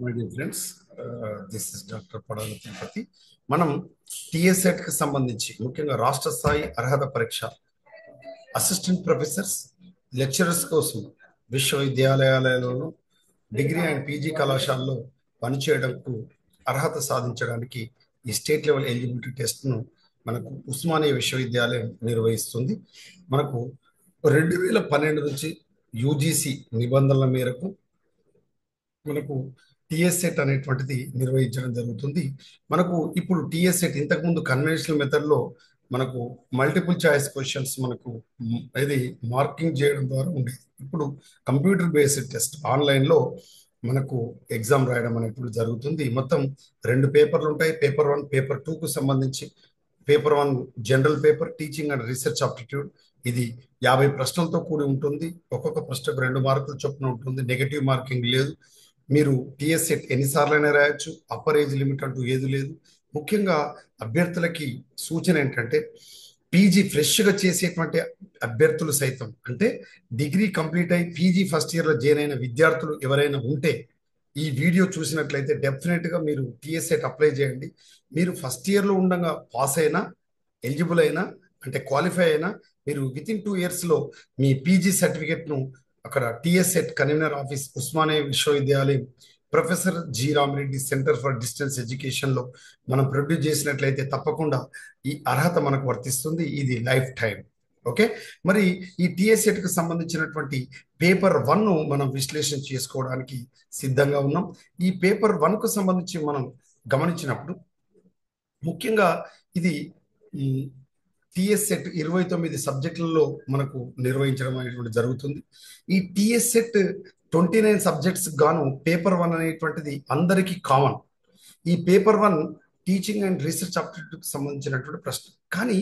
My dear friends, this is doctor Padala Tirupati. మనం టిఎస్ఎట్ కి సంబంధించి ముఖ్యంగా రాష్ట్ర స్థాయి అర్హత పరీక్ష అసిస్టెంట్ ప్రొఫెసర్స్ లెక్చరర్స్ కోసం విశ్వవిద్యాలయాలలో డిగ్రీ అండ్ పీజీ కళాశాలలో పనిచేయడంకు అర్హత సాధించడానికి ఈ స్టేట్ లెవెల్ ఎలిజిబిలిటీ టెస్ట్ను మనకు ఉస్మానియా విశ్వవిద్యాలయం నిర్వహిస్తుంది. మనకు 2012 నుంచి యూజీసీ నిబంధనల మేరకు మనకు టిఎస్సెట్ అనేటువంటిది నిర్వహించడం జరుగుతుంది. మనకు ఇప్పుడు టిఎస్సెట్ ఇంతకుముందు కన్వెన్షనల్ మెథడ్లో మనకు మల్టిపుల్ చాయిస్ క్వశ్చన్స్ మనకు ఇది మార్కింగ్ చేయడం ద్వారా ఉండేది. ఇప్పుడు కంప్యూటర్ బేస్డ్ టెస్ట్ ఆన్లైన్లో మనకు ఎగ్జామ్ రాయడం అనేటువంటి జరుగుతుంది. మొత్తం 2 పేపర్లు ఉంటాయి. పేపర్ 1, పేపర్ 2కు సంబంధించి paper 1 general paper teaching and research aptitude. ఇది 50 ప్రశ్నలతో కూడి ఉంటుంది. ఒక్కొక్క ప్రశ్నకు 2 మార్కులు చొప్పున ఉంటుంది. నెగటివ్ మార్కింగ్ లేదు. మీరు టిఎస్సెట్ ఎన్నిసార్లైనా రాయొచ్చు. అప్పర్ ఏజ్ లిమిట్ అంటూ ఏది లేదు. ముఖ్యంగా అభ్యర్థులకి సూచన ఏంటంటే పీజీ ఫ్రెష్గా చేసేటువంటి అభ్యర్థులు సైతం, అంటే డిగ్రీ కంప్లీట్ అయి పీజీ ఫస్ట్ ఇయర్లో జాయిన్ అయిన విద్యార్థులు ఎవరైనా ఉంటే ఈ వీడియో చూసినట్లయితే డెఫినెట్గా మీరు టిఎస్సెట్ అప్లై చేయండి. మీరు ఫస్ట్ ఇయర్లో ఉండగా పాస్ అయినా, ఎలిజిబుల్ అయినా, అంటే క్వాలిఫై అయినా, మీరు వితిన్ 2 ఇయర్స్లో మీ పీజీ సర్టిఫికెట్ను అక్కడ టిఎస్సెట్ కన్వీనర్ ఆఫీస్ ఉస్మానియా విశ్వవిద్యాలయం professor G Ramireddy centre for distance ఎడ్యుకేషన్లో మనం ప్రొడ్యూస్ చేసినట్లయితే తప్పకుండా ఈ అర్హత మనకు వర్తిస్తుంది. ఇది లైఫ్ టైం. ఓకే, మరి ఈ టిఎస్సెట్కి సంబంధించినటువంటి పేపర్ 1 మనం విశ్లేషణ చేసుకోవడానికి సిద్ధంగా ఉన్నాం. ఈ పేపర్ 1కు సంబంధించి మనం గమనించినప్పుడు ముఖ్యంగా ఇది టిఎస్సెట్ 29 సబ్జెక్టులలో మనకు నిర్వహించడం అనేటువంటి జరుగుతుంది. ఈ టిఎస్సెట్ 29 సబ్జెక్ట్స్ గాను పేపర్ 1 అనేటువంటిది అందరికీ కామన్. ఈ పేపర్ 1 టీచింగ్ అండ్ రీసెర్చ్ ఆప్టిట్యూడ్కి సంబంధించినటువంటి ప్రశ్న, కానీ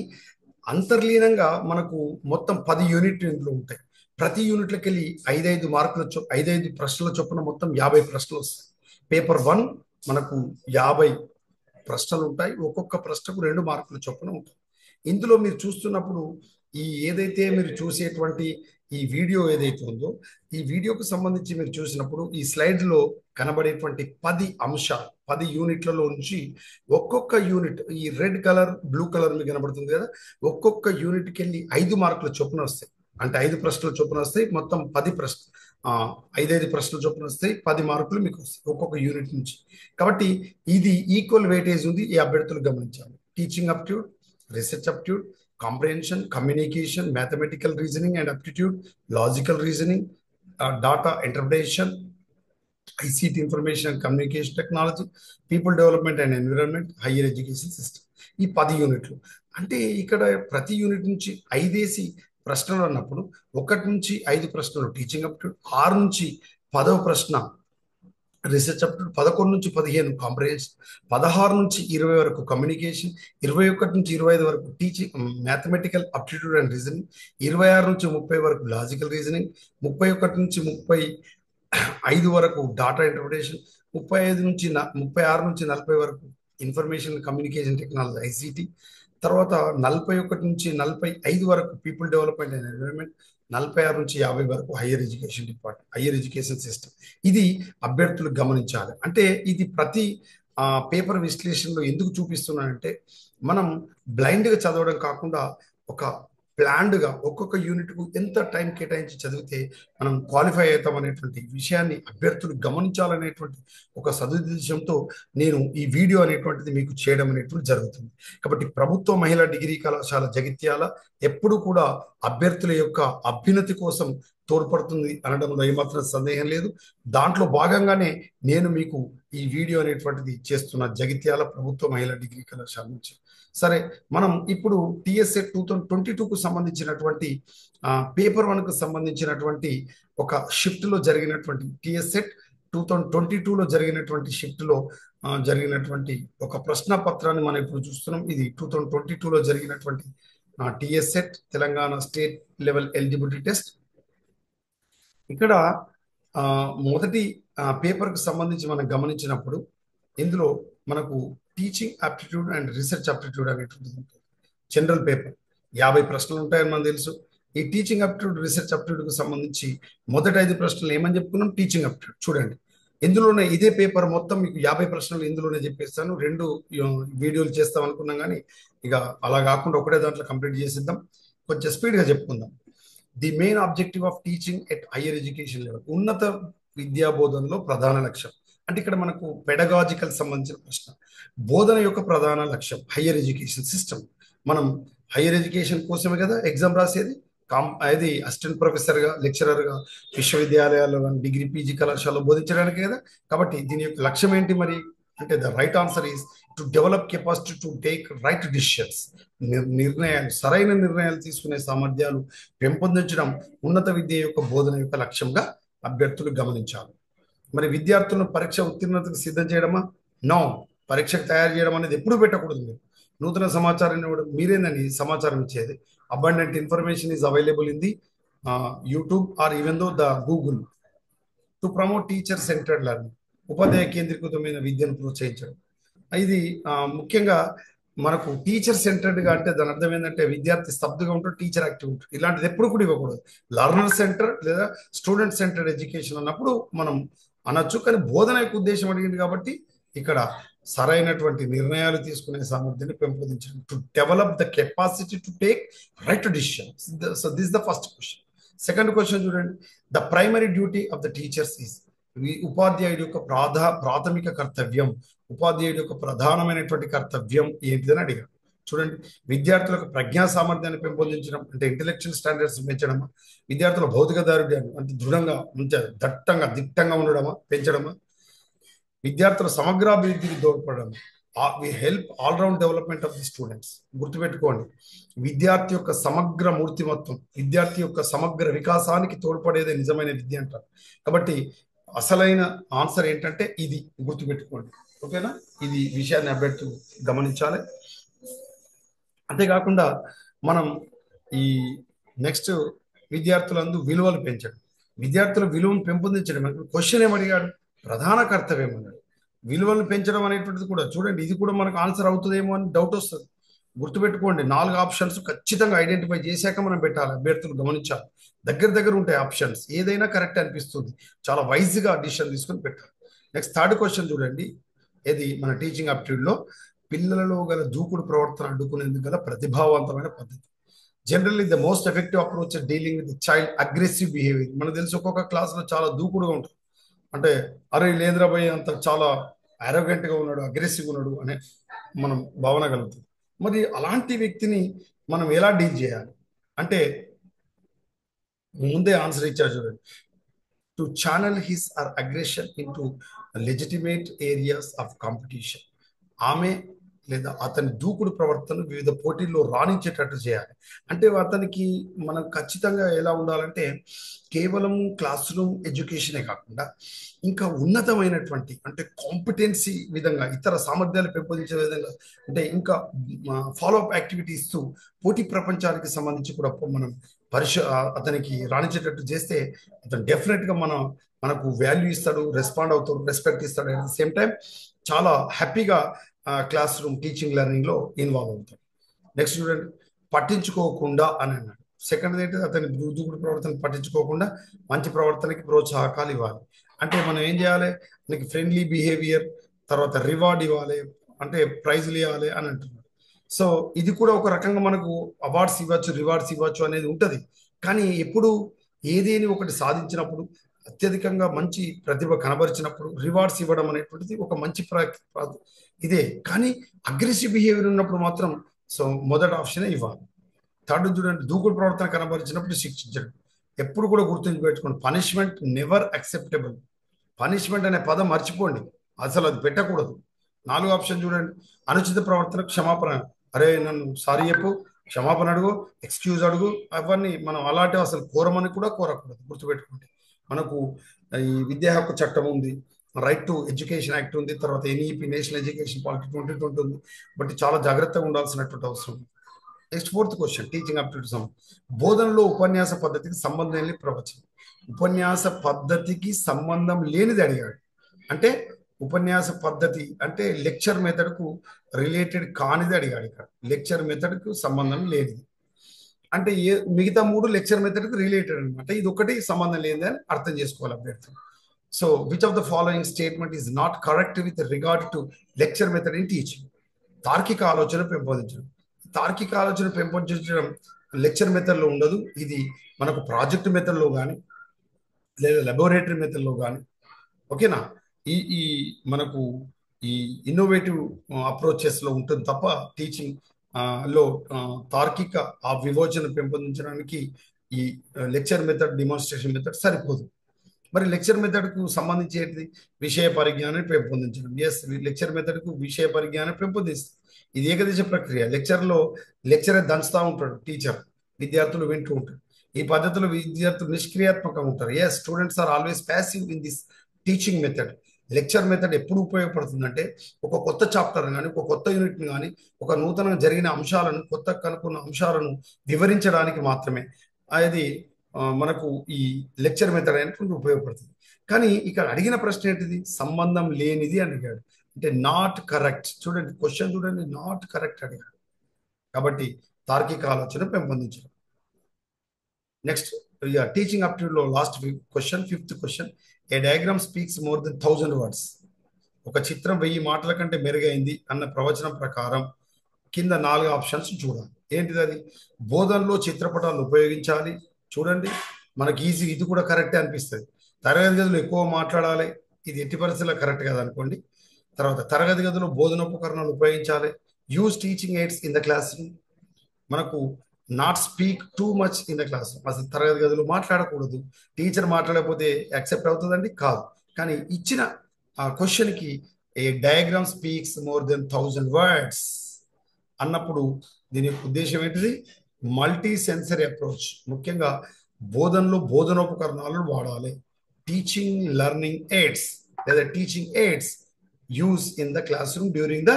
అంతర్లీనంగా మనకు మొత్తం 10 యూనిట్లు ఇందులో ఉంటాయి. ప్రతి యూనిట్లకి వెళ్ళి 5 మార్కుల 5 ప్రశ్నల చొప్పున మొత్తం 50 ప్రశ్నలు వస్తాయి. పేపర్ 1 మనకు 50 ప్రశ్నలు ఉంటాయి. ఒక్కొక్క ప్రశ్నకు 2 మార్కుల చొప్పున ఉంటాయి. ఇందులో మీరు చూస్తున్నప్పుడు ఏదైతే మీరు చూసేటువంటి ఈ వీడియో ఏదైతే ఉందో, ఈ వీడియోకు సంబంధించి మీరు చూసినప్పుడు ఈ స్లైడ్లో కనబడేటువంటి 10 అంశాలు, 10 యూనిట్లలో నుంచి ఒక్కొక్క యూనిట్, ఈ రెడ్ కలర్ బ్లూ కలర్ మీకు కనబడుతుంది కదా, ఒక్కొక్క యూనిట్కి వెళ్ళి 5 మార్కుల చొప్పున వస్తాయి. అంటే 5 ప్రశ్నల చొప్పున వస్తాయి. మొత్తం 10 ప్రశ్న 5 ప్రశ్నల చొప్పున వస్తాయి. 10 మార్కులు మీకు వస్తాయి ఒక్కొక్క యూనిట్ నుంచి. కాబట్టి ఇది ఈక్వల్ వెయిటేజ్ ఉంది. ఈ అభ్యర్థులు గమనించాలి. Teaching aptitude, research aptitude, comprehension, communication, mathematical reasoning and aptitude, logical reasoning, data interpretation, ICT information and communication technology, people development and environment, higher education system. ఈ 10 యూనిట్లు అంటే ఇక్కడ ప్రతి యూనిట్ నుంచి 5 ప్రశ్నలు అన్నప్పుడు 1 నుంచి 5 ప్రశ్నలు టీచింగ్ అప్టిట్యూడ్, 6 నుంచి 10వ ప్రశ్న రీసెర్చ్ అప్టిట్యూడ్, 11 నుంచి 15 కాంప్రహెన్షన్, 16 నుంచి 20 వరకు కమ్యూనికేషన్, 21 నుంచి 25 వరకు teaching mathematical aptitude and reasoning, 26 నుంచి 30 వరకు లాజికల్ రీజనింగ్, 31 నుంచి 35 వరకు డాటా ఇంటర్ప్రిటేషన్, 36 నుంచి 40 వరకు ఇన్ఫర్మేషన్ కమ్యూనికేషన్ టెక్నాలజీ ఐసిటి, తర్వాత 41 నుంచి 45 వరకు పీపుల్ డెవలప్మెంట్ అండ్ ఎన్విరాన్మెంట్, 46 నుంచి 50 వరకు higher education department, higher education system. ఇది అభ్యర్థులు గమనించాలి. అంటే ఇది ప్రతి పేపర్ విశ్లేషణలో ఎందుకు చూపిస్తున్నానంటే మనం బ్లైండ్గా చదవడం కాకుండా ఒక ప్లాన్డ్గా ఒక్కొక్క యూనిట్కు ఎంత టైం కేటాయించి చదివితే మనం క్వాలిఫై అవుతాం అనేటువంటి విషయాన్ని అభ్యర్థులు గమనించాలనేటువంటి ఒక సదుద్దేశంతో నేను ఈ వీడియో అనేటువంటిది మీకు చేయడం అనేటువంటి జరుగుతుంది. కాబట్టి ప్రభుత్వ మహిళా డిగ్రీ కళాశాల జగిత్యాల ఎప్పుడు కూడా అభ్యర్థుల యొక్క అభ్యున్నతి కోసం తోడ్పడుతుంది అనడంలో ఏమాత్రం సందేహం లేదు. దాంట్లో భాగంగానే నేను మీకు ఈ వీడియో అనేటువంటిది చేస్తున్న జగిత్యాల ప్రభుత్వ మహిళా డిగ్రీ కళాశాల నుంచి. సరే, మనం ఇప్పుడు టిఎస్సెట్ 2022కు సంబంధించినటువంటి పేపర్ 1కు సంబంధించినటువంటి ఒక షిఫ్ట్లో జరిగినటువంటి టిఎస్సెట్ 2022లో జరిగినటువంటి షిఫ్ట్లో జరిగినటువంటి ఒక ప్రశ్న పత్రాన్ని మనం ఇప్పుడు చూస్తున్నాం. ఇది 2022లో జరిగినటువంటి TS SET Telangana state level eligibility test. ఇక్కడ మొదటి పేపర్కు సంబంధించి మనం గమనించినప్పుడు ఇందులో మనకు teaching aptitude and research aptitude అనేటువంటిది ఉంటుంది. జనరల్ పేపర్ 50 ప్రశ్నలు ఉంటాయని మనకు తెలుసు. ఈ టీచింగ్ ఆప్టిట్యూడ్ రీసెర్చ్ ఆప్టిట్యూడ్కి సంబంధించి మొదటి 5 ప్రశ్నలు ఏమని చెప్పుకున్నాం? టీచింగ్ ఆప్టిట్యూడ్ చూడండి. ఇందులోనే ఇదే పేపర్ మొత్తం మీకు 50 ప్రశ్నలు ఇందులోనే చెప్పేస్తాను. 2 వీడియోలు చేస్తాం అనుకున్నాం కానీ ఇక అలా కాకుండా ఒకటే దాంట్లో కంప్లీట్ చేసిద్దాం. కొంచెం స్పీడ్గా చెప్పుకుందాం. The main objective of teaching at higher education level, ఉన్నత విద్యా బోధనలో ప్రధాన లక్ష్యం. అంటే ఇక్కడ మనకు పెడగాజికల్ సంబంధించిన ప్రశ్న. బోధన యొక్క ప్రధాన లక్ష్యం హైయర్ ఎడ్యుకేషన్ సిస్టమ్. మనం హైయర్ ఎడ్యుకేషన్ కోసమే కదా ఎగ్జామ్ రాసేది. అది అసిస్టెంట్ ప్రొఫెసర్గా, లెక్చరర్గా విశ్వవిద్యాలయాల్లో కానీ డిగ్రీ పీజీ కళాశాలలో బోధించడానికి కదా. కాబట్టి దీని యొక్క లక్ష్యం ఏంటి మరి అంటే the right answer is to develop capacity to take right decisions. నిర్ణయాలు, సరైన నిర్ణయాలు తీసుకునే సామర్థ్యాలు పెంపొందించడం ఉన్నత విద్య యొక్క బోధన యొక్క లక్ష్యంగా అభ్యర్థులు గమనించాలి. మరి విద్యార్థులను పరీక్ష ఉత్తీర్ణతకు సిద్ధం చేయడమా? నో. పరీక్షకు తయారు చేయడం అనేది ఎప్పుడు పెట్టకూడదు. మీరు నూతన సమాచారాన్ని ఇవ్వడం, మీరేందని సమాచారం ఇచ్చేది. Abundant information is available in the YouTube or even though the Google. To promote teacher centred learning, ఉపాధ్యాయ కేంద్రీకృతమైన విద్యను ప్రోత్సహించడం. ఇది ముఖ్యంగా మనకు టీచర్ సెంటర్డ్గా అంటే దాని అర్థం ఏంటంటే విద్యార్థి స్తబ్దుగా ఉంటాడు, టీచర్ యాక్టివ్ ఉంటాడు. ఇలాంటిది ఎప్పుడు కూడా ఇవ్వకూడదు. లర్నర్ సెంటర్ లేదా స్టూడెంట్ సెంటర్డ్ ఎడ్యుకేషన్ అన్నప్పుడు మనం అనొచ్చు. కానీ బోధన యొక్క ఉద్దేశం అడిగింది కాబట్టి ఇక్కడ సరైనటువంటి నిర్ణయాలు తీసుకునే సామర్థ్యాన్ని పెంపొందించడం. To develop the capacity to take right decision. So this the first question. Second question చూడండి. The primary duty of the teachers is, ఉపాధ్యాయుడి యొక్క ప్రాథమిక కర్తవ్యం, ఉపాధ్యాయుడి యొక్క ప్రధానమైనటువంటి కర్తవ్యం ఏంటిదని అడిగారు. చూడండి, విద్యార్థులకు ప్రజ్ఞా సామర్థ్యాన్ని పెంపొందించడం అంటే ఇంటెలెక్చువల్ స్టాండర్డ్స్ పెంచడమా, విద్యార్థుల భౌతిక దారుఢ్యాన్ని అంటే దృఢంగా దిట్టంగా ఉండడమా పెంచడమా, విద్యార్థుల సమగ్రాభివృద్ధికి తోడ్పడడం. We help all round development of the students. గుర్తుపెట్టుకోండి, విద్యార్థి యొక్క సమగ్ర మూర్తిమత్వం, విద్యార్థి యొక్క సమగ్ర వికాసానికి తోడ్పడేదే నిజమైన విద్య అంటారు. కాబట్టి అసలైన ఆన్సర్ ఏంటంటే ఇది గుర్తుపెట్టుకోండి. ఓకేనా? ఇది విషయాన్ని అభ్యర్థులు గమనించాలి. అంతేకాకుండా మనం ఈ నెక్స్ట్ విద్యార్థులందు విలువలు పెంచడం, విద్యార్థుల విలువను పెంపొందించడం. క్వశ్చన్ ఏమడిగాడు? ప్రధాన కర్తవ్యం అన్నాడు. విలువలను పెంచడం అనేటువంటిది కూడా చూడండి, ఇది కూడా మనకు ఆన్సర్ అవుతుందేమో అని డౌట్ వస్తుంది. గుర్తుపెట్టుకోండి, 4 ఆప్షన్స్ ఖచ్చితంగా ఐడెంటిఫై చేశాక మనం పెట్టాలి. అభ్యర్థులు గమనించాలి, దగ్గర ఉంటాయి ఆప్షన్స్, ఏదైనా కరెక్ట్ అనిపిస్తుంది. చాలా వైజ్గా డిసిషన్ తీసుకొని పెట్టాలి. నెక్స్ట్ థర్డ్ క్వశ్చన్ చూడండి. ఇది మన టీచింగ్ ఆప్టిట్యూడ్లో పిల్లలలో గల దూకుడు ప్రవర్తన అడ్డుకునేందుకు గల ప్రతిభావంతమైన పద్ధతి. Generally the most effective approach dealing with child aggressive behaviour. మనకు తెలుసు ఒక్కొక్క క్లాస్లో చాలా దూకుడుగా ఉంటుంది. అంటే అరే లేదురా భయ్ అంత చాలా అరోగెంట్గా ఉన్నాడు, అగ్రెసివ్గా ఉన్నాడు అనే మనం భావన కలుగుతుంది. మరి అలాంటి వ్యక్తిని మనం ఎలా డీల్ చేయాలి అంటే ముందే ఆన్సర్ ఇచ్చారు చూడండి. To channel his are aggression into legitimate areas of competition. ఆమె లేదా అతని దూకుడు ప్రవర్తన వివిధ పోటీల్లో రాణించేటట్టు చేయాలి. అంటే అతనికి మనం ఖచ్చితంగా ఎలా ఉండాలంటే కేవలం క్లాస్ రూమ్ ఎడ్యుకేషనే కాకుండా ఇంకా ఉన్నతమైనటువంటి అంటే కాంపిటెన్సీ విధంగా ఇతర సామర్థ్యాలు పెంపొందించే విధంగా అంటే ఇంకా ఫాలోఅప్ యాక్టివిటీ ఇస్తూ పోటీ ప్రపంచానికి సంబంధించి కూడా మనం అతనికి రాణించేటట్టు చేస్తే అతను డెఫినెట్గా మనకు వాల్యూ ఇస్తాడు, రెస్పాండ్ అవుతాడు, రెస్పెక్ట్ ఇస్తాడు. అట్ ద సేమ్ టైం చాలా హ్యాపీగా క్లాస్ రూమ్ టీచింగ్ లెర్నింగ్లో ఇన్వాల్వ్ అవుతాడు. నెక్స్ట్ చూడండి, పట్టించుకోకుండా అని అన్నాడు. సెకండ్ ఏంటి, అతని దూకుడు ప్రవర్తన పట్టించుకోకుండా మంచి ప్రవర్తనకి ప్రోత్సాహకాలు ఇవ్వాలి. అంటే మనం ఏం చేయాలి, మనకి ఫ్రెండ్లీ బిహేవియర్, తర్వాత రివార్డ్ ఇవ్వాలి, అంటే ప్రైజ్లు ఇవ్వాలి అని అంటున్నాడు. సో ఇది కూడా ఒక రకంగా మనకు అవార్డ్స్ ఇవ్వచ్చు, రివార్డ్స్ ఇవ్వచ్చు అనేది ఉంటుంది. కానీ ఎప్పుడు ఏదేని ఒకటి సాధించినప్పుడు, అత్యధికంగా మంచి ప్రతిభ కనబరిచినప్పుడు రివార్డ్స్ ఇవ్వడం అనేటువంటిది ఒక మంచి ఇదే. కానీ అగ్రెసివ్ బిహేవియర్ ఉన్నప్పుడు మాత్రం సో మొదటి ఆప్షనే ఇవ్వాలి. థర్డ్ చూడండి, దూకుడు ప్రవర్తన కనబరిచినప్పుడు శిక్షించడం. ఎప్పుడు కూడా గుర్తుంచుపెట్టుకోండి, పనిష్మెంట్ నెవర్ అక్సెప్టబుల్. పనిష్మెంట్ అనే పదం మర్చిపోండి, అసలు అది పెట్టకూడదు. 4 ఆప్షన్ చూడండి, అనుచిత ప్రవర్తన క్షమాపణ. అరే నన్ను సారీ చెప్పు, క్షమాపణ అడుగు, ఎక్స్క్యూజ్ అడుగు, అవన్నీ మనం అలాంటివి అసలు కోరమని కూడా కోరకూడదు. గుర్తుపెట్టుకోండి, మనకు ఈ విద్యా హక్కు చట్టం ఉంది, రైట్ టు ఎడ్యుకేషన్ యాక్ట్ ఉంది, తర్వాత ఎన్ఈపి నేషనల్ ఎడ్యుకేషన్ పాలసీ 2020 ఉంది. బట్ చాలా జాగ్రత్తగా ఉండాల్సినటువంటి అవసరం. Next fourth question, teaching aptitude. బోధనలో ఉపన్యాస పద్ధతికి సంబంధం లేని ప్రవచనం. ఉపన్యాస పద్ధతికి సంబంధం లేనిది అడిగాడు. అంటే ఉపన్యాస పద్ధతి అంటే లెక్చర్ మెథడ్కు రిలేటెడ్ కానిది అడిగాడు. ఇక్కడ లెక్చర్ మెథడ్కు సంబంధం లేనిది అంటే మిగతా 3 లెక్చర్ మెథడ్కి రిలేటెడ్ అనమాట. ఇది ఒకటి సంబంధం లేనిది అని అర్థం చేసుకోవాలి అభ్యర్థులు. So which of the following statement is not correct with regard to lecture method in teaching? తార్కిక ఆలోచన పెంపొందించడం. తార్కిక ఆలోచన పెంపొందించడం లెక్చర్ మెథడ్లో ఉండదు. ఇది మనకు ప్రాజెక్ట్ మెథడ్లో కానీ లేదా లెబొరేటరీ మెథడ్లో కానీ, ఓకేనా, ఈ ఈ మనకు ఈ ఇన్నోవేటివ్ అప్రోచెస్లో ఉంటుంది తప్ప టీచింగ్ లో తార్కిక ఆ వివోచన పెంపొందించడానికి ఈ లెక్చర్ మెథడ్, డిమాన్స్ట్రేషన్ మెథడ్ సరిపోదు. మరి లెక్చర్ మెథడ్కు సంబంధించేది విషయ పరిజ్ఞానాన్ని పెంపొందించడం. ఎస్, లెక్చర్ మెథడ్కు విషయ పరిజ్ఞానం పెంపొందిస్తుంది. ఇది ఏకదిశ ప్రక్రియ. లెక్చరర్ దంచుతూ ఉంటాడు, టీచర్ విద్యార్థులు వింటూ ఉంటారు. ఈ పద్ధతిలో విద్యార్థులు నిష్క్రియాత్మకంగా ఉంటారు. Yes, students are always passive in this teaching method. Lecture method ఎప్పుడు ఉపయోగపడుతుందంటే ఒక కొత్త చాప్టర్ కానీ, ఒక కొత్త యూనిట్ని కానీ, ఒక నూతనంగా జరిగిన అంశాలను, కొత్త కనుక్కున్న అంశాలను వివరించడానికి మాత్రమే అది మనకు ఈ లెక్చర్ మెథడ్ అనేటువంటి ఉపయోగపడుతుంది. కానీ ఇక్కడ అడిగిన ప్రశ్న ఏంటిది? సంబంధం లేనిది అని అడిగాడు. అంటే నాట్ కరెక్ట్. చూడండి క్వశ్చన్ చూడండి, నాట్ కరెక్ట్ అడిగాడు. కాబట్టి తార్కిక ఆలోచన పెంపొందించడం. నెక్స్ట్ టీచింగ్ అప్టిట్యూడ్ లో last question, fifth question. A diagram speaks more than 1000 words. ఒక చిత్రం 1000 మాటల కంటే మెరుగైంది అన్న ప్రవచనం ప్రకారం కింద 4 ఆప్షన్స్ చూడాలి. ఏంటిది అది? బోధనలో చిత్రపటాలు ఉపయోగించాలి. చూడండి, మనకి ఈజీ, ఇది కూడా కరెక్టే అనిపిస్తుంది. తరగతి గదిలో ఎక్కువ మాట్లాడాలి, ఇది ఎట్టి పరిస్థితుల్లో కరెక్ట్ కదా అనుకోండి. తర్వాత తరగతి గదిలో బోధనోపకరణాలు ఉపయోగించాలి. Use teaching aids in the classroom. మనకు not speak too much in the classroom. అసలు తరగతి గదిలో మాట్లాడకూడదు. టీచర్ మాట్లాడకపోతే యాక్సెప్ట్ అవుతుందండి? కాదు. కానీ ఇచ్చిన ఆ క్వశ్చన్కి a diagram speaks more than 1000 words అన్నప్పుడు దీని యొక్క ఉద్దేశం ఏంటిది? Multi sensory approach. ముఖ్యంగా బోధనలో బోధనోపకరణాలను వాడాలి. టీచింగ్ లెర్నింగ్ ఎయిడ్స్ లేదా teaching aids use in the classroom during the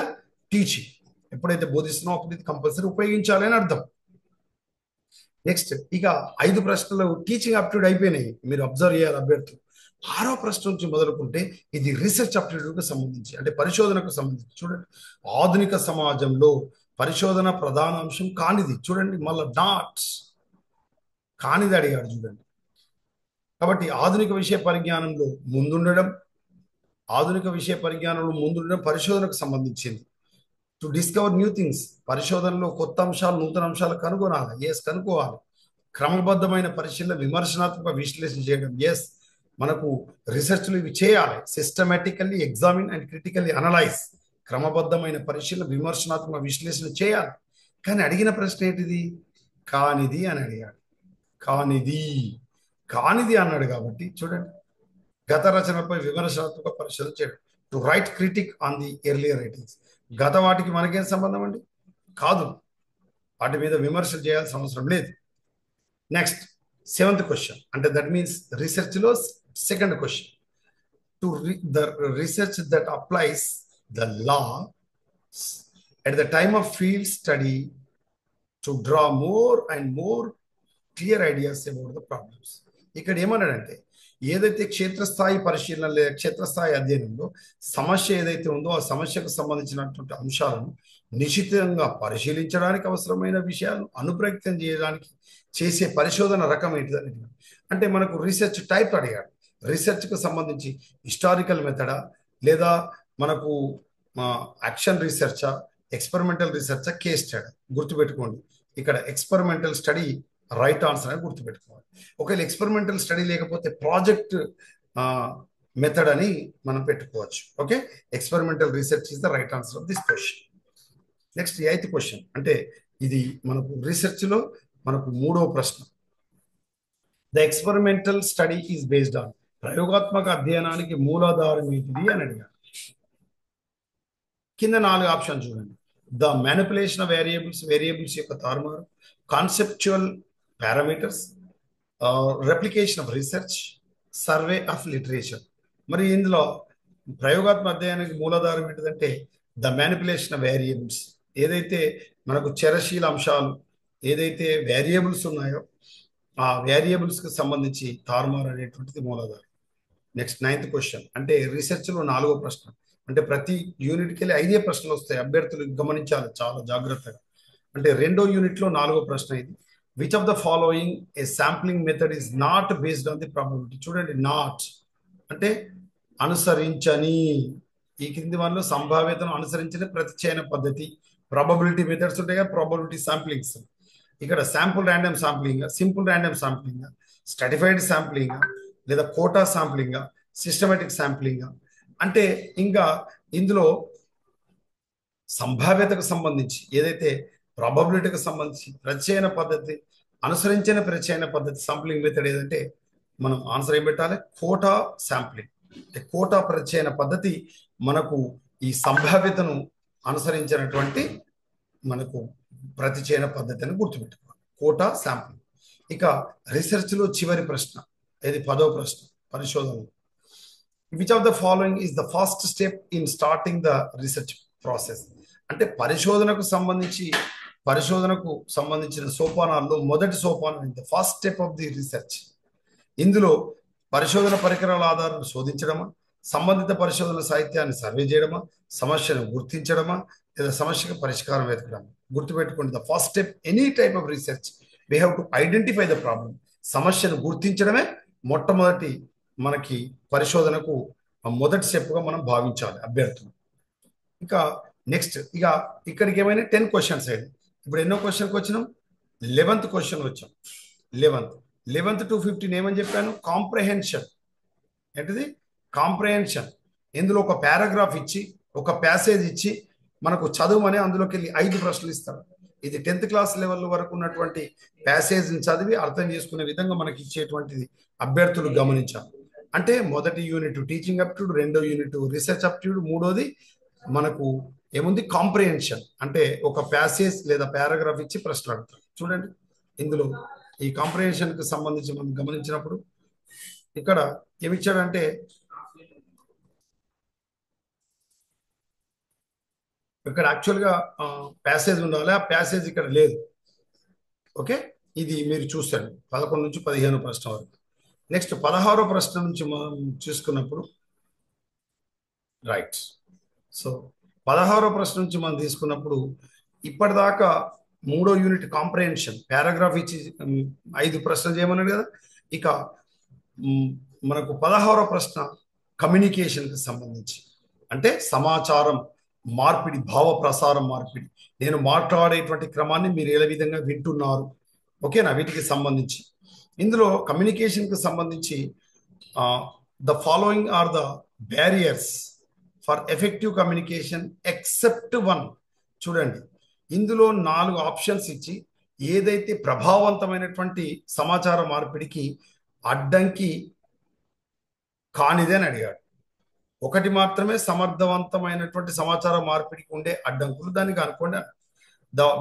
teaching. ఎప్పుడైతే బోధిస్తున్నామో అప్పుడు ఇది కంపల్సరీ ఉపయోగించాలి అని అర్థం. నెక్స్ట్ ఇక 5 ప్రశ్నలు టీచింగ్ అప్టిట్యూడ్ అయిపోయినాయి. మీరు అబ్జర్వ్ చేయాలి అభ్యర్థులు. 6వ ప్రశ్న నుంచి మొదలుకుంటే ఇది రీసెర్చ్ అప్టిట్యూడ్కి సంబంధించి, అంటే పరిశోధనకు సంబంధించి. చూడండి, ఆధునిక సమాజంలో పరిశోధన ప్రధాన అంశం కానిది. చూడండి, మళ్ళీ నాట్స్ కానిది అడిగాడు. చూడండి, కాబట్టి ఆధునిక విషయ పరిజ్ఞానంలో ముందుండడం పరిశోధనకు సంబంధించింది. To discover new things. పరిశోధనలో కొత్త అంశాలు, నూతన అంశాలు కనుగొనాలి. ఎస్, కనుక్కోవాలి. క్రమబద్ధమైన పరిశీలన, విమర్శనాత్మక విశ్లేషణ చేయడం. ఎస్, మనకు రీసెర్చ్లు ఇవి చేయాలి. Systematically examine and critically analyse. క్రమబద్ధమైన పరిశీలన, విమర్శనాత్మక విశ్లేషణ చేయాలి. కానీ అడిగిన ప్రశ్న ఏంటిది? కానిది అని అడిగాడు. కానిది అన్నాడు కాబట్టి చూడండి, గత రచనపై విమర్శనాత్మక పరిశోధన చేయడం. To right critic on the earlier writings. గత వాటికి మనకేం సంబంధం అండి? కాదు, వాటి మీద విమర్శలు చేయాల్సిన అవసరం లేదు. నెక్స్ట్ 7th క్వశ్చన్, అంటే దట్ మీన్స్ రీసెర్చ్లో 2nd question. To the research that applies the law at the time of field study to draw more and more clear ideas about the problems. ఇక్కడ ఏమన్నాడంటే, ఏదైతే క్షేత్రస్థాయి పరిశీలన లేదా క్షేత్రస్థాయి అధ్యయనంలో సమస్య ఏదైతే ఉందో ఆ సమస్యకు సంబంధించినటువంటి అంశాలను నిశితంగా పరిశీలించడానికి అవసరమైన విషయాలను అనుప్రయుక్తం చేయడానికి చేసే పరిశోధన రకం ఏంటిదని. అంటే మనకు రీసెర్చ్ టైప్ అడిగాడు. రీసెర్చ్కు సంబంధించి హిస్టారికల్ మెథడా, లేదా మనకు యాక్షన్ రీసెర్చా, ఎక్స్పెరిమెంటల్ రీసెర్చా, కేస్ స్టడీ. గుర్తుపెట్టుకోండి, ఇక్కడ ఎక్స్పెరిమెంటల్ స్టడీ రైట్ ఆన్సర్ అని గుర్తుపెట్టుకోవాలి. ఒకవేళ ఎక్స్పెరిమెంటల్ స్టడీ లేకపోతే ప్రాజెక్ట్ మెథడ్ అని మనం పెట్టుకోవచ్చు. Okay, experimental research is the right answer of this question. Next 8th question, అంటే ఇది మనకు రీసెర్చ్లో మనకు 3వ ప్రశ్న. The experimental study is based on. ప్రయోగాత్మక అధ్యయనానికి మూలాధారం ఏంటిది అని అడిగారు. కింద 4 ఆప్షన్ చూడండి. ద మ్యానిపులేషన్ ఆఫ్ వేరియబుల్స్ యొక్క తారుమారు, conceptual parameters, replication of research, survey of literature. మరి ఇందులో ప్రయోగాత్మక అధ్యయనానికి మూలాధారం ఏంటిదంటే ద మ్యానిపులేషన్ ఆఫ్ వేరియబుల్స్. ఏదైతే మనకు చరశీల అంశాలు, ఏదైతే వేరియబుల్స్ ఉన్నాయో ఆ వేరియబుల్స్కి సంబంధించి తారుమారు అనేటువంటిది మూలాధారం. నెక్స్ట్ 9th క్వశ్చన్, అంటే రీసెర్చ్లో 4వ ప్రశ్న. అంటే ప్రతి యూనిట్కి వెళ్ళి 5 ప్రశ్నలు వస్తాయి. అభ్యర్థులు గమనించాలి చాలా జాగ్రత్తగా. అంటే 2వ యూనిట్లో 4వ ప్రశ్న ఇది. Which of the following A sampling method is not based on the probability. చూడండి, నాట్ అంటే అనుసరించని, ఈ క్రింది వనలో సంభావ్యతను అనుసరించిన ప్రతిచయన పద్ధతి. ప్రాబబిలిటీ మెథడ్స్ ఉంటాయి కదా, ప్రాబబిలిటీ శాంప్లింగ్స్. ఇక్కడ sample random sampling, simple random sampling, stratified sampling, లేదా కోటా శాంప్లింగ్, సిస్టమేటిక్ శాంప్లింగ్. అంటే ఇంకా ఇందులో సంభావ్యతకు సంబంధించి ఏదైతే ప్రాబబిలిటీకి సంబంధించి ప్రత్యయన పద్ధతి, అనుసరించిన ప్రత్యయన పద్ధతి శాంప్లింగ్ మెథడ్ ఏదంటే మనం ఆన్సర్ ఏం పెట్టాలి? Quota sampling. అంటే కోటా ప్రత్యయన పద్ధతి మనకు ఈ సంభావ్యతను అనుసరించినటువంటి మనకు ప్రతిచయన పద్ధతి అని గుర్తుపెట్టుకోవాలి, కోటా శాంప్లింగ్. ఇక రీసెర్చ్లో చివరి ప్రశ్న, ఇది 10వ ప్రశ్న పరిశోధనలో. Which of the following is the first step in starting the research process? అంటే పరిశోధనకు సంబంధించిన సోపానాల్లో మొదటి సోపానం, the first step of the research. ఇందులో పరిశోధన పరికరాల ఆధారాలు శోధించడమా, సంబంధిత పరిశోధన సాహిత్యాన్ని సర్వే చేయడమా, సమస్యను గుర్తించడమా, లేదా సమస్యకు పరిష్కారం వెతకడమా? గుర్తుపెట్టుకోండి, the first step any type of research we have to identify the problem. సమస్యను గుర్తించడమే మొట్టమొదటి మనకి పరిశోధనకు మొదటి స్టెప్గా మనం భావించాలి అభ్యర్థులు. ఇంకా నెక్స్ట్ ఇక్కడికి ఏమైనా 10 క్వశ్చన్స్ అయ్యింది. ఇప్పుడు ఎన్నో క్వశ్చన్కి వచ్చినాం? 11th క్వశ్చన్ వచ్చాం. 11th to 15 ఏమని చెప్పాను? కాంప్రహెన్షన్. ఏంటిది? కాంప్రహెన్షన్. ఇందులో ఒక పారాగ్రాఫ్ ఇచ్చి, ఒక ప్యాసేజ్ ఇచ్చి మనకు చదువుమని అందులోకి వెళ్ళి 5 ప్రశ్నలు ఇస్తారు. ఇది 10th క్లాస్ లెవెల్ వరకు ఉన్నటువంటి ప్యాసేజ్ని చదివి అర్థం చేసుకునే విధంగా మనకి ఇచ్చేటువంటిది అభ్యర్థులు గమనించాలి. అంటే మొదటి యూనిట్ టీచింగ్ అప్టిట్యూడ్, రెండో యూనిట్ రీసెర్చ్ అప్టిట్యూడ్, మూడోది మనకు ఏముంది? కాంప్రిహెన్షన్. అంటే ఒక ప్యాసేజ్ లేదా పారాగ్రాఫ్ ఇచ్చి ప్రశ్నలు అడుగుతారు. చూడండి, ఇందులో ఈ కాంప్రిహెన్షన్ కి సంబంధించి మనం గమనించినప్పుడు ఇక్కడ ఏమిచ్చాడంటే ఇక్కడ యాక్చువల్గా ప్యాసేజ్ ఉండాలి, ఆ ప్యాసేజ్ ఇక్కడ లేదు. ఓకే, ఇది మీరు చూసారు 11 నుంచి 15 ప్రశ్న వరకు. నెక్స్ట్ 16వ ప్రశ్న నుంచి మనం చూసుకున్నప్పుడు రైట్. సో 16వ ప్రశ్న నుంచి మనం తీసుకున్నప్పుడు ఇప్పటిదాకా 3వ యూనిట్ కాంప్రహెన్షన్ పారాగ్రాఫ్ ఇచ్చి 5 ప్రశ్నలు చేయమన్నాడు కదా. ఇక మనకు 16వ ప్రశ్న కమ్యూనికేషన్కి సంబంధించి, అంటే సమాచారం మార్పిడి, భావ ప్రసారం మార్పిడి. నేను మాట్లాడేటువంటి క్రమాన్ని మీరు ఏ విధంగా వింటున్నారు, ఓకేనా? వీటికి సంబంధించి ఇందులో కమ్యూనికేషన్కి సంబంధించి the following are the barriers for effective communication except 1. చూడండి, ఇందులో 4 ఆప్షన్స్ ఇచ్చి ఏదైతే ప్రభావవంతమైనటువంటి సమాచార మార్పిడికి అడ్డంకి కానిదే అని అడిగాడు. ఒకటి మాత్రమే సమర్థవంతమైనటువంటి సమాచార మార్పిడికి ఉండే అడ్డంకులు, దానికి అనుకోండి.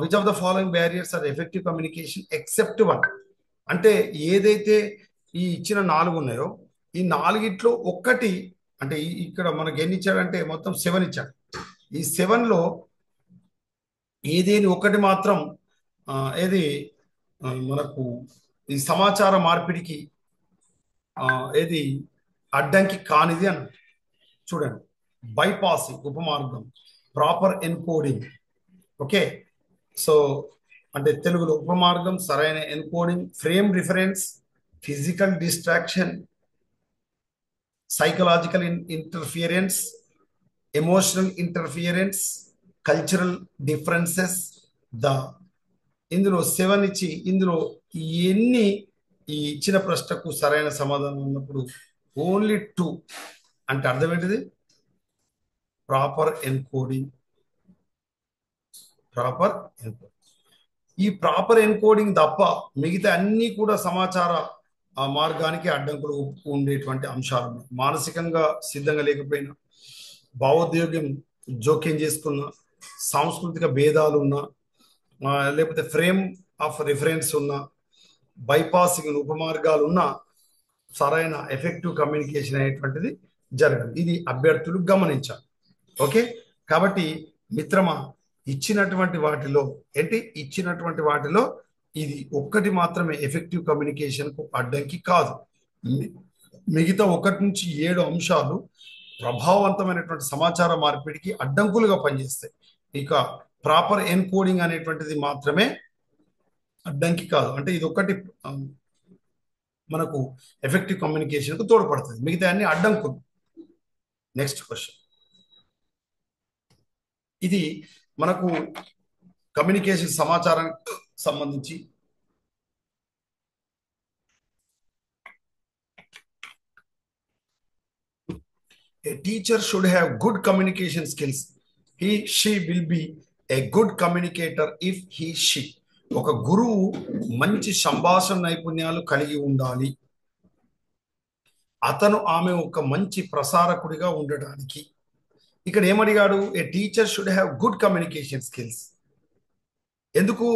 Which of the following barriers are effective communication except 1. అంటే ఏదైతే ఈ ఇచ్చిన 4 ఉన్నాయో ఈ 4ట్లో ఒక్కటి, అంటే ఇక్కడ మనకి ఎన్ని ఇచ్చాడంటే మొత్తం 7 ఇచ్చాడు. ఈ 7లో ఏదేని ఒకటి మాత్రం ఏది మనకు ఈ సమాచార మార్పిడికి ఏది అడ్డంకి కానిది అన్న. చూడండి, బైపాసింగ్ ఉపమార్గం, ప్రాపర్ ఎన్కోడింగ్. ఓకే, సో అంటే తెలుగులో ఉపమార్గం, సరైన encoding, frame reference, physical distraction, psychological interference, emotional interference, cultural differences. ఇందులో 7 ఇచ్చి ఇందులో ఎన్ని ఈ ఇచ్చిన ప్రశ్నకు సరైన సమాధానం ఉన్నప్పుడు ఓన్లీ 2 అంటే అర్థం ఏంటిది? Proper encoding. ఈ ప్రాపర్ ఎన్కోడింగ్ తప్ప మిగతా అన్ని కూడా సమాచార మార్గానికి అడ్డంకులు ఉండేటువంటి అంశాలు ఉన్నాయి. మానసికంగా సిద్ధంగా లేకపోయినా, భావోద్వేగం జోక్యం చేసుకున్న, సాంస్కృతిక భేదాలు ఉన్నా, లేకపోతే ఫ్రేమ్ ఆఫ్ రిఫరెన్స్ ఉన్న, బైపాసింగ్ ఉపమార్గాలు ఉన్న సరైన ఎఫెక్టివ్ కమ్యూనికేషన్ అనేటువంటిది జరగదు. ఇది అభ్యర్థులు గమనించాలి. ఓకే, కాబట్టి మిత్రమా, ఇచ్చినటువంటి వాటిలో ఇది ఒక్కటి మాత్రమే ఎఫెక్టివ్ కమ్యూనికేషన్కు అడ్డంకి కాదు. మిగతా 1 నుంచి 7 అంశాలు ప్రభావవంతమైనటువంటి సమాచార మార్పిడికి అడ్డంకులుగా పనిచేస్తాయి. ఇక ప్రాపర్ ఎన్కోడింగ్ అనేటువంటిది మాత్రమే అడ్డంకి కాదు. అంటే ఇది ఒకటి మనకు ఎఫెక్టివ్ కమ్యూనికేషన్కు తోడ్పడుతుంది. మిగతా అన్ని అడ్డంకులు. నెక్స్ట్ క్వశ్చన్, ఇది మనకు కమ్యూనికేషన్ సమాచారానికి సంబంధించి a teacher should have good communication skills. She will be a good communicator if she. ఒక గురువు మంచి సంభాషణ నైపుణ్యాలు కలిగి ఉండాలి. ఆమె ఒక మంచి ప్రసారకుడిగా ఉండడానికి. ఇక్కడ ఏమడిగాడు? A teacher should have good communication skills. ఎందుకు?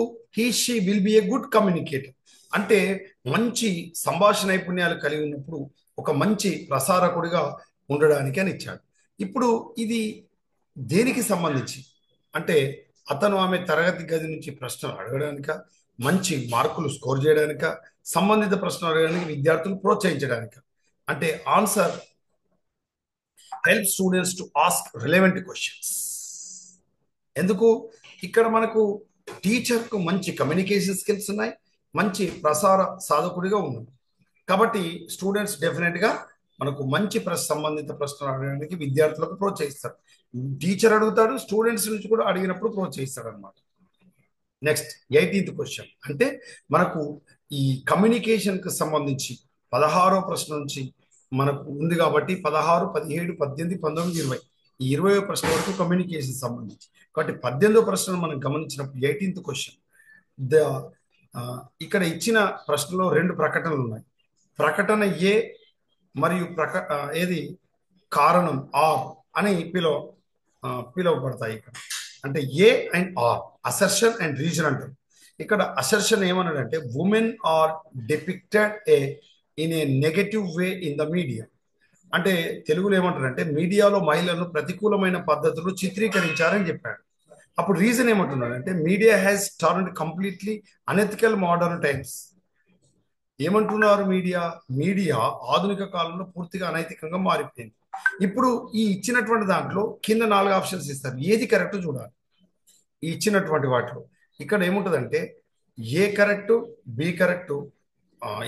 She will be a good communicator అంటే మంచి సంభాషణ నైపుణ్యాలు కలిగి ఉన్నప్పుడు ఒక మంచి ప్రసారకుడిగా ఉండడానికి అని ఇచ్చాడు. ఇప్పుడు ఇది దేనికి సంబంధించి అంటే ఆమె తరగతి గది నుంచి ప్రశ్నలు అడగడానిక, మంచి మార్కులు స్కోర్ చేయడానిక, సంబంధిత ప్రశ్నలు అడగడానికి విద్యార్థులు ప్రోత్సహించడానిక అంటే answer help students to ask relevant questions. ఎందుకు? ఇక్కడ మనకు టీచర్కు మంచి కమ్యూనికేషన్ స్కిల్స్ ఉన్నాయి, మంచి ప్రసార సాధకుడిగా ఉన్నాడు. కాబట్టి స్టూడెంట్స్ డెఫినెట్గా మనకు మంచి సంబంధిత ప్రశ్నలు అడగడానికి విద్యార్థులకు ప్రోత్సహిస్తారు. టీచర్ అడుగుతాడు, స్టూడెంట్స్ నుంచి కూడా అడిగినప్పుడు ప్రోత్సహిస్తాడు అనమాట. నెక్స్ట్ 18th క్వశ్చన్ అంటే మనకు ఈ కమ్యూనికేషన్కి సంబంధించి 16వ ప్రశ్న నుంచి మనకు ఉంది కాబట్టి 16, 17, 18, 19, 20 ఈ 20వ ప్రశ్న వరకు కమ్యూనికేషన్ సంబంధించి. కాబట్టి 18వ ప్రశ్నను మనం గమనించినప్పుడు 18th క్వశ్చన్ ఇక్కడ ఇచ్చిన ప్రశ్నలో 2 ప్రకటనలు ఉన్నాయి. ప్రకటన ఏ మరియు ఏది కారణం ఆర్ అని పిలువబడతాయి. ఇక్కడ అంటే A and R, assertion and reason అంటారు. ఇక్కడ అసర్షన్ ఏమన్నాడంటే women are depicted in a negative way in the media. అంటే తెలుగులో ఏమంటారంటే మీడియాలో మహిళలను ప్రతికూలమైన పద్ధతులు చిత్రీకరించారని చెప్పాడు. అప్పుడు రీజన్ ఏమంటున్నాడు అంటే media has turned completely unethical modern times. ఏమంటున్నారు? మీడియా ఆధునిక కాలంలో పూర్తిగా అనైతికంగా మారిపోయింది. ఇప్పుడు ఈ ఇచ్చినటువంటి దాంట్లో కింద 4 ఆప్షన్స్ ఇస్తారు, ఏది కరెక్ట్ చూడాలి. ఈ ఇచ్చినటువంటి వాటిలో ఇక్కడ ఏముంటుందంటే A correct, B correct,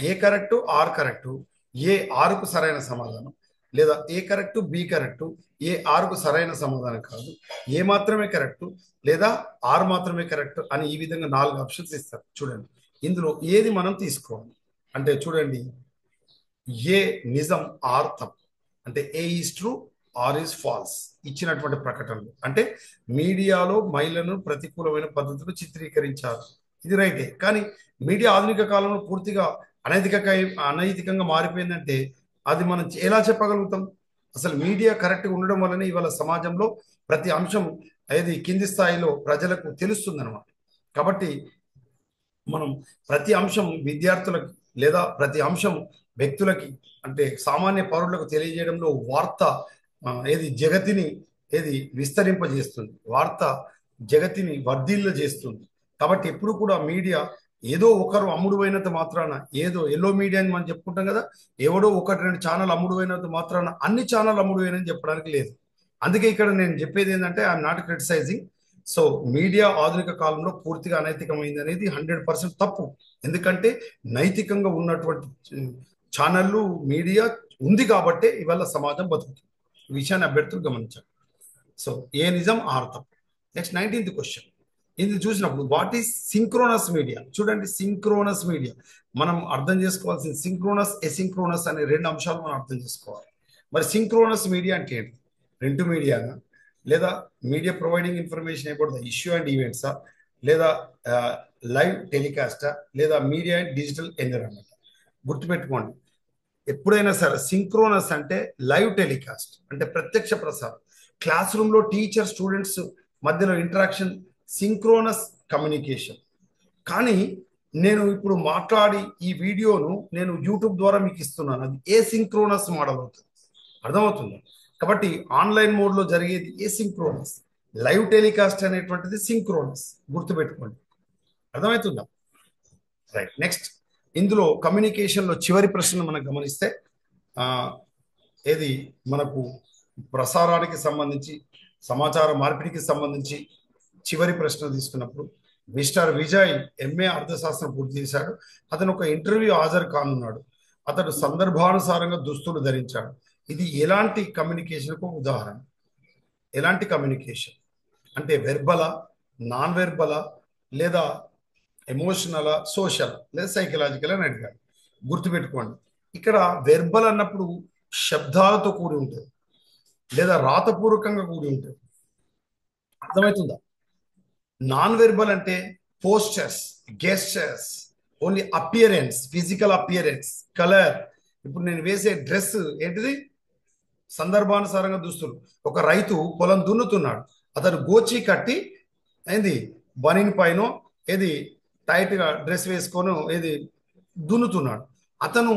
A correct, R correct, A ఆరుకు సరైన సమాధానం, లేదా A correct, B correct, A ఆరుకు సరైన సమాధానం కాదు, ఏ మాత్రమే కరెక్టు, లేదా ఆరు మాత్రమే కరెక్ట్ అని ఈ విధంగా 4 ఆప్షన్స్ ఇస్తారు. చూడండి ఇందులో ఏది మనం తీసుకోవాలి అంటే చూడండి, ఏ నిజం, ఆర్ తప్పు. అంటే A is true, R is false ఇచ్చినటువంటి ప్రకటనలు. అంటే మీడియాలో మహిళలను ప్రతికూలమైన పద్ధతులు చిత్రీకరించారు, ఇది రైటే. కానీ మీడియా ఆధునిక కాలంలో పూర్తిగా అనైతికంగా మారిపోయిందంటే అది మనం ఎలా చెప్పగలుగుతాం? అసలు మీడియా కరెక్ట్గా ఉండడం వల్లనే ఇవాళ సమాజంలో ప్రతి అంశం ఏది కింది స్థాయిలో ప్రజలకు తెలుస్తుందన్నమాట. కాబట్టి మనం ప్రతి అంశం విద్యార్థులకి లేదా ప్రతి అంశం వ్యక్తులకి అంటే సామాన్య పౌరులకు తెలియజేయడంలో వార్త జగతిని విస్తరింపజేస్తుంది, వార్త జగతిని వర్ధిల్ల చేస్తుంది. కాబట్టి ఎప్పుడు కూడా మీడియా ఏదో ఒకరు అమ్ముడు అయినంత మాత్రాన, ఏదో ఎల్లో మీడియా అని మనం చెప్పుకుంటాం కదా, ఎవడో 1-2 ఛానల్ అమ్ముడు అయినంత మాత్రాన అన్ని ఛానల్ అమ్ముడు అయినని చెప్పడానికి లేదు. అందుకే ఇక్కడ నేను చెప్పేది ఏంటంటే I'm not criticising. So media ఆధునిక కాలంలో పూర్తిగా అనైతికమైంది అనేది 100% తప్పు. ఎందుకంటే నైతికంగా ఉన్నటువంటి ఛానళ్ళు, మీడియా ఉంది కాబట్టే ఇవాళ సమాజం బతుకుతుంది. ఈ విషయాన్ని అభ్యర్థులు గమనించాలి. సో ఏ నిజం, ఆర్ తప్పు. నెక్స్ట్ 19th క్వశ్చన్, ఇది చూసినప్పుడు వాట్ ఈస్ సింక్రోనస్ మీడియా? చూడండి సింక్రోనస్ మీడియా మనం అర్థం చేసుకోవాల్సింది సింక్రోనస్, ఎసింక్రోనస్ అనే 2 అంశాలు మనం అర్థం చేసుకోవాలి. మరి సింక్రోనస్ మీడియా అంటే ఏంటి? ప్రింట్ మీడియానా, లేదా media providing information about the issue and ఈవెంట్సా, లేదా లైవ్ టెలికాస్టా, లేదా మీడియా అండ్ డిజిటల్ ఎన్విరాన్మెంట్? గుర్తుపెట్టుకోండి, ఎప్పుడైనా సరే సింక్రోనస్ అంటే లైవ్ టెలికాస్ట్ అంటే ప్రత్యక్ష ప్రసారం. క్లాస్ రూమ్లో టీచర్ స్టూడెంట్స్ మధ్యలో ఇంటరాక్షన్ సింక్రోనస్ కమ్యూనికేషన్. కానీ నేను ఇప్పుడు మాట్లాడి ఈ వీడియోను నేను యూట్యూబ్ ద్వారా మీకు ఇస్తున్నాను, అది ఏ సింక్రోనస్ మోడల్ అవుతుంది. అర్థమవుతుంది? కాబట్టి ఆన్లైన్ మోడ్లో జరిగేది ఏ సింక్రోనస్, లైవ్ టెలికాస్ట్ అనేటువంటిది సింక్రోనస్. గుర్తుపెట్టుకోండి. అర్థమవుతుందా? రైట్. నెక్స్ట్ ఇందులో కమ్యూనికేషన్లో చివరి ప్రశ్న మనం గమనిస్తే ఏది మనకు ప్రసారానికి సంబంధించి, సమాచార మార్పిడికి సంబంధించి చివరి ప్రశ్న తీసుకున్నప్పుడు మిస్టర్ విజయ్ ఎంఏ అర్థశాస్త్రం పూర్తి చేశాడు. అతను ఒక ఇంటర్వ్యూ హాజరు కానున్నాడు. అతడు సందర్భానుసారంగా దుస్తులు ధరించాడు. ఇది ఎలాంటి కమ్యూనికేషన్కు ఉదాహరణ? ఎలాంటి కమ్యూనికేషన్ అంటే వెర్బలా, నాన్ వెర్బలా, లేదా ఎమోషనలా, సోషల్ లేదా సైకలాజికల్ అని అడిగాడు. గుర్తుపెట్టుకోండి, ఇక్కడ వెర్బల్ అన్నప్పుడు శబ్దాలతో కూడి ఉంటుంది లేదా రాతపూర్వకంగా కూడి ఉంటుంది. అర్థమవుతుందా? నాన్ వెర్బల్ అంటే postures, gestures, only appearance, physical appearance, colour. ఇప్పుడు నేను వేసే డ్రెస్ ఏంటిది? సందర్భానుసారంగా దుస్తులు. ఒక రైతు పొలం దున్నుతున్నాడు, అతను గోచి కట్టి ఏంది బనీన్ పైన ఏది టైట్ గా డ్రెస్ వేసుకొని ఏది దున్నుతున్నాడు. అతను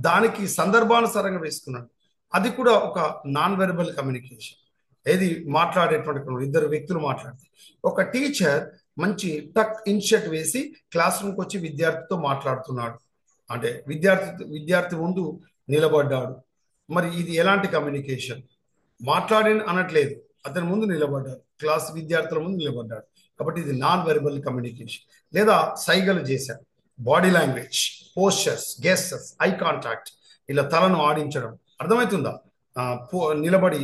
దానికి సందర్భానుసారంగా వేసుకున్నాడు. అది కూడా ఒక నాన్ వెర్బల్ కమ్యూనికేషన్. ఏది మాట్లాడేటువంటి ఇద్దరు వ్యక్తులు మాట్లాడితే. ఒక టీచర్ మంచి టక్ ఇన్షర్ట్ వేసి క్లాస్ రూమ్కి వచ్చి విద్యార్థితో మాట్లాడుతున్నాడు, అంటే విద్యార్థి ముందు నిలబడ్డాడు. మరి ఇది ఎలాంటి కమ్యూనికేషన్? మాట్లాడి అనట్లేదు, అతని ముందు నిలబడ్డాడు, క్లాస్ విద్యార్థుల ముందు నిలబడ్డాడు, కాబట్టి ఇది నాన్ వెర్బల్ కమ్యూనికేషన్. లేదా సైగలు చేశాడు, body language, postures, gestures, eye contact, ఇలా తలను ఆడించడం. అర్థమవుతుందా? నిలబడి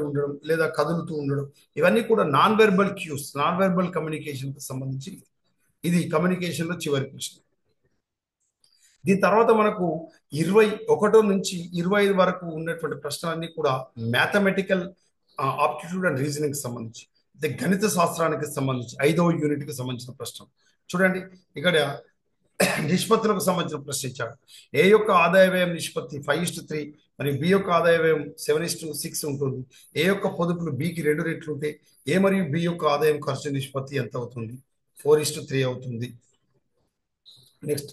ఉండడం లేదా కదులుతూ ఉండడం, ఇవన్నీ కూడా non verbal cues, non verbal communication కి సంబంధించి. ఇది కమ్యూనికేషన్ లో చివరి ప్రశ్న. దీని తర్వాత మనకు 21 నుంచి 25 వరకు ఉన్నటువంటి ప్రశ్నలన్నీ కూడా మ్యాథమెటికల్ ఆప్టిట్యూడ్ అండ్ రీజనింగ్ సంబంధించి, అంటే గణిత శాస్త్రానికి సంబంధించి 5వ యూనిట్ కి సంబంధించిన ప్రశ్న. చూడండి, ఇక్కడ నిష్పత్తులకు సంబంధించిన ప్రశ్న ఇచ్చాడు. ఏ యొక్క ఆదాయ వ్యయం నిష్పత్తి 5:3 మరియు బి యొక్క ఆదాయ వ్యయం 7:6 ఉంటుంది. ఏ యొక్క పొదుపులు బికి 2 రెట్లు ఉంటే ఏ మరియు బి యొక్క ఆదాయం ఖర్చు నిష్పత్తి ఎంత అవుతుంది? 4:3 అవుతుంది. నెక్స్ట్,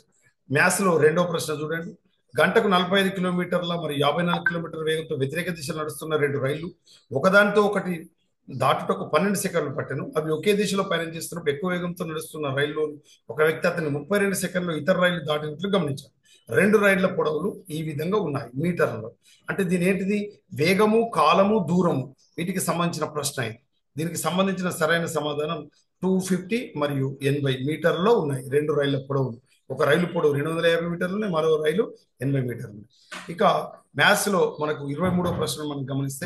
మ్యాథ్స్ లో రెండో ప్రశ్న చూడండి. గంటకు 45 కిలోమీటర్ల మరియు 54 కిలోమీటర్ల వేగంతో వ్యతిరేక దిశలో నడుస్తున్న 2 రైళ్లు ఒకదానితో ఒకటి దాటుటకు 12 సెకండ్లు పట్టెను. అవి ఒకే దిశలో పయనం చేస్తున్నప్పుడు ఎక్కువ వేగంతో నడుస్తున్న రైల్లో ఒక వ్యక్తి అతన్ని 32 సెకండ్లు ఇతర రైళ్లు దాటినట్లు గమనించారు. 2 రైళ్ల పొడవులు ఈ విధంగా ఉన్నాయి మీటర్లలో. అంటే దీని ఏంటిది? వేగము, కాలము, దూరము, వీటికి సంబంధించిన ప్రశ్న ఇది. దీనికి సంబంధించిన సరైన సమాధానం 250 మరియు 80 మీటర్లలో ఉన్నాయి 2 రైళ్ల పొడవులు. ఒక రైలు పొడవు 250 మీటర్లు, మరో రైలు 80 మీటర్లు. ఇక మ్యాథ్స్ లో మనకు 23వ ప్రశ్న మనం గమనిస్తే,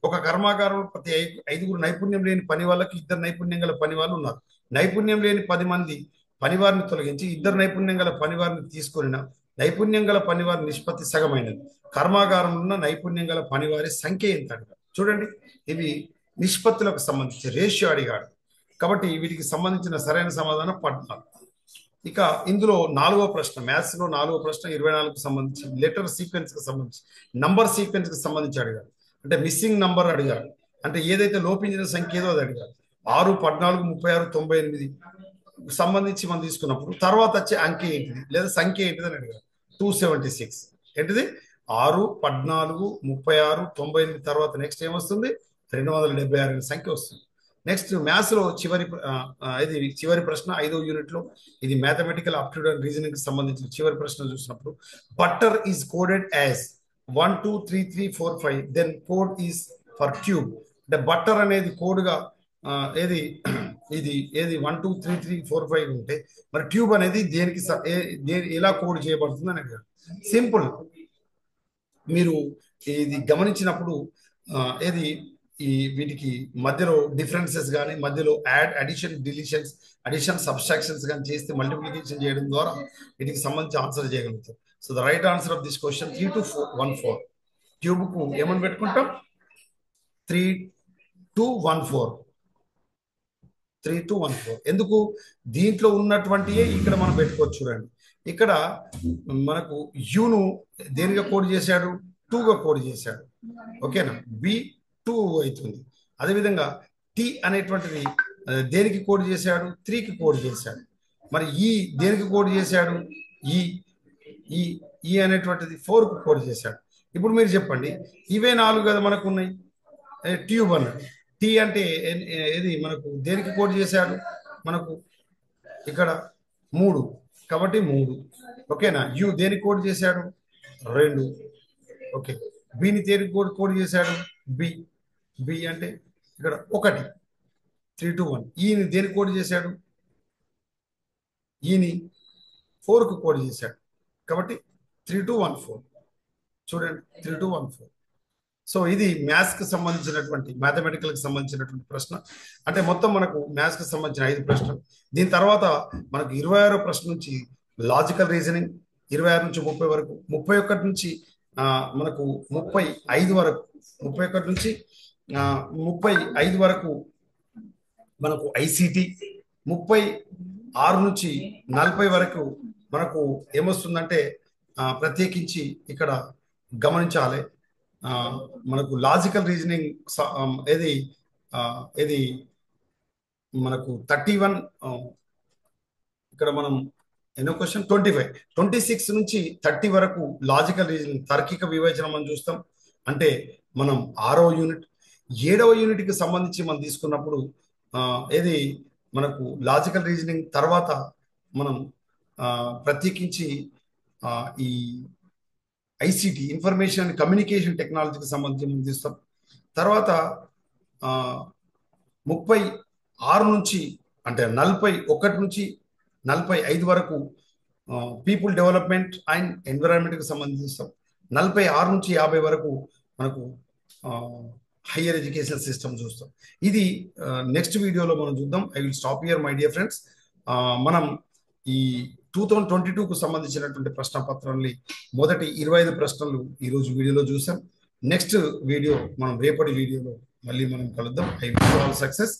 ఒక కర్మాగారంలో ప్రతి 5గురు నైపుణ్యం లేని పని వాళ్ళకి 2 నైపుణ్యం గల పని వాళ్ళు ఉన్నారు. నైపుణ్యం లేని 10 మంది పనివారిని తొలగించి 2 నైపుణ్యం గల పనివారిని తీసుకొనిన నైపుణ్యం గల పనివారి నిష్పత్తి సగమైనది. కర్మాగారంలో ఉన్న నైపుణ్యం గల పనివారి సంఖ్య ఎంత అడిగాడు. చూడండి, ఇవి నిష్పత్తులకు సంబంధించి రేషియో అడిగాడు. కాబట్టి వీటికి సంబంధించిన సరైన సమాధానం 14. ఇక ఇందులో 4వ ప్రశ్న, మ్యాథ్స్ లో 4వ ప్రశ్న 24కు సంబంధించి లెటర్ సీక్వెన్స్ కి సంబంధించి, నంబర్ సీక్వెన్స్ కి సంబంధించి అడిగాడు. అంటే మిస్సింగ్ నంబర్ అడిగాడు, అంటే ఏదైతే లోపించిన సంఖ్య ఏదో అది అడిగాడు. 6, 14, 36, 98 సంబంధించి మనం తీసుకున్నప్పుడు తర్వాత వచ్చే అంకె ఏంటిది లేదా సంఖ్య ఏంటిది అని అడిగాడు. 276 ఏంటిది? 6, 14, 36, 98 తర్వాత నెక్స్ట్ ఏమొస్తుంది? 276 అనే సంఖ్య వస్తుంది. నెక్స్ట్, మ్యాథ్స్ లో చివరి ప్రశ్న 5వ యూనిట్ లో, ఇది మ్యాథమెటికల్ ఆప్టిట్యూడ్ అండ్ రీజనింగ్ కి సంబంధించిన చివరి ప్రశ్న చూసినప్పుడు, butter is coded as 1 2 3 3 4 5 then code is for cube. అంటే బట్టర్ అనేది కోడ్గా ఏది 1 2 3 3 4 5 ఉంటే మరి ట్యూబ్ అనేది దేనికి ఎలా కోడ్ చేయబడుతుంది అని అడిగారు. సింపుల్, మీరు ఇది గమనించినప్పుడు ఏది వీటికి మధ్యలో డిఫరెన్సెస్ కానీ, మధ్యలో అడిషన్, డిలీషన్స్, అడిషన్, సబ్స్ట్రాక్షన్స్ కానీ చేస్తే మల్టిప్లికేషన్ చేయడం ద్వారా వీటికి సంబంధించి ఆన్సర్ చేయగలుగుతాం. So the right answer of this question 3214. Tube కు ఏమని పెట్టుకుంటాం? 3214. 3214 ఎందుకు? దీంట్లో ఉన్నటువంటి ఇక్కడ మనం పెట్టుకోవచ్చు. చూడండి, ఇక్కడ మనకు యూను దేనిగా కోడ్ చేశాడు? 2గా కోడ్ చేశాడు. ఓకేనా? బి 2 అవుతుంది. అదేవిధంగా టి అనేటువంటిది దేనికి కోడ్ చేశాడు? 3కి కోడ్ చేశాడు. మరి ఈ దేనికి కోడ్ చేశాడు? ఈ ఈ ఈ అనేటువంటిది 4కు కోడ్ చేశాడు. ఇప్పుడు మీరు చెప్పండి, ఇవే 4 కదా మనకు ఉన్నాయి. ట్యూబ్ అన్నాడు. టీ అంటే ఏది మనకు దేనికి కోడ్ చేశాడు? మనకు ఇక్కడ 3 కాబట్టి 3. ఓకేనా? యు దేనికి కోడ్ చేశాడు? 2. ఓకే. బిని దేనికి కోడ్ చేశాడు? బి. బి అంటే ఇక్కడ 1. 3 2 1. ఈని దేనికి కోడ్ చేశాడు? ఈని 4కు కోడ్ చేశాడు. కాబట్టి 3214. చూడండి, 3214. సో ఇది మ్యాథ్స్కి సంబంధించినటువంటి మ్యాథమెటికల్కి సంబంధించినటువంటి ప్రశ్న. అంటే మొత్తం మనకు మ్యాథ్స్కి సంబంధించిన 5 ప్రశ్నలు. దీని తర్వాత మనకు 26వ ప్రశ్న నుంచి లాజికల్ రీజనింగ్, 26 నుంచి 30 వరకు, 31 నుంచి మనకు 35 వరకు, 31 నుంచి 35 వరకు మనకు ఐసిటి, 36 నుంచి 40 వరకు మనకు ఏమొస్తుందంటే ప్రత్యేకించి ఇక్కడ గమనించాలి. ఆ, మనకు లాజికల్ రీజనింగ్ ఏది ఏది మనకు 31, ఇక్కడ మనం ఎన్నో క్వశ్చన్ 25, 26 నుంచి 30 వరకు లాజికల్ రీజనింగ్ తార్కిక వివేచనం అని చూస్తాం. అంటే మనం 6వ యూనిట్. 7వ యూనిట్కి సంబంధించి మనం తీసుకున్నప్పుడు ఏది మనకు లాజికల్ రీజనింగ్ తర్వాత మనం ప్రత్యేకించి ఆ, ఈ ఐసిటి ఇన్ఫర్మేషన్ అండ్ కమ్యూనికేషన్ టెక్నాలజీకి సంబంధించి మనం తీస్తాం. తర్వాత 36 నుంచి అంటే 41 నుంచి 45 వరకు పీపుల్ డెవలప్మెంట్ అండ్ ఎన్విరాన్మెంట్కి సంబంధిస్తాం. 46 నుంచి 50 వరకు మనకు హయ్యర్ ఎడ్యుకేషన్ సిస్టమ్ చూస్తాం. ఇది నెక్స్ట్ వీడియోలో మనం చూద్దాం. I will stop here my dear friends. మనం ఈ 2022కు సంబంధించినటువంటి ప్రశ్న పత్రాన్ని మొదటి 25 ప్రశ్నలు ఈరోజు వీడియోలో చూసాం. నెక్స్ట్ వీడియో మనం రేపటి వీడియోలో మళ్ళీ మనం కలుద్దాం. I wish all success.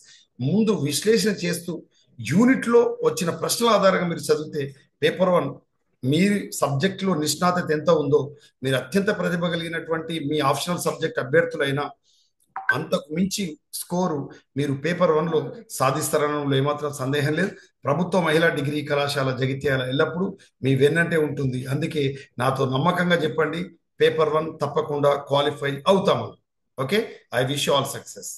ముందు విశ్లేషణ చేస్తూ యూనిట్లో వచ్చిన ప్రశ్నల ఆధారంగా మీరు చదివితే పేపర్ 1 మీ సబ్జెక్టులో నిష్ణాతత ఎంత ఉందో, మీరు అత్యంత ప్రతిభ కలిగినటువంటి మీ ఆప్షనల్ సబ్జెక్ట్ అభ్యర్థులైనా అంతకు మించి స్కోరు మీరు పేపర్ 1లో సాధిస్తారనడంలో ఏమాత్రం సందేహం లేదు. ప్రభుత్వ మహిళా డిగ్రీ కళాశాల జగిత్యాల ఎల్లప్పుడూ మీ వెన్నంటే ఉంటుంది. అందుకే నాతో నమ్మకంగా చెప్పండి, పేపర్ 1 తప్పకుండా క్వాలిఫై అవుతాము. Okay, I wish all success.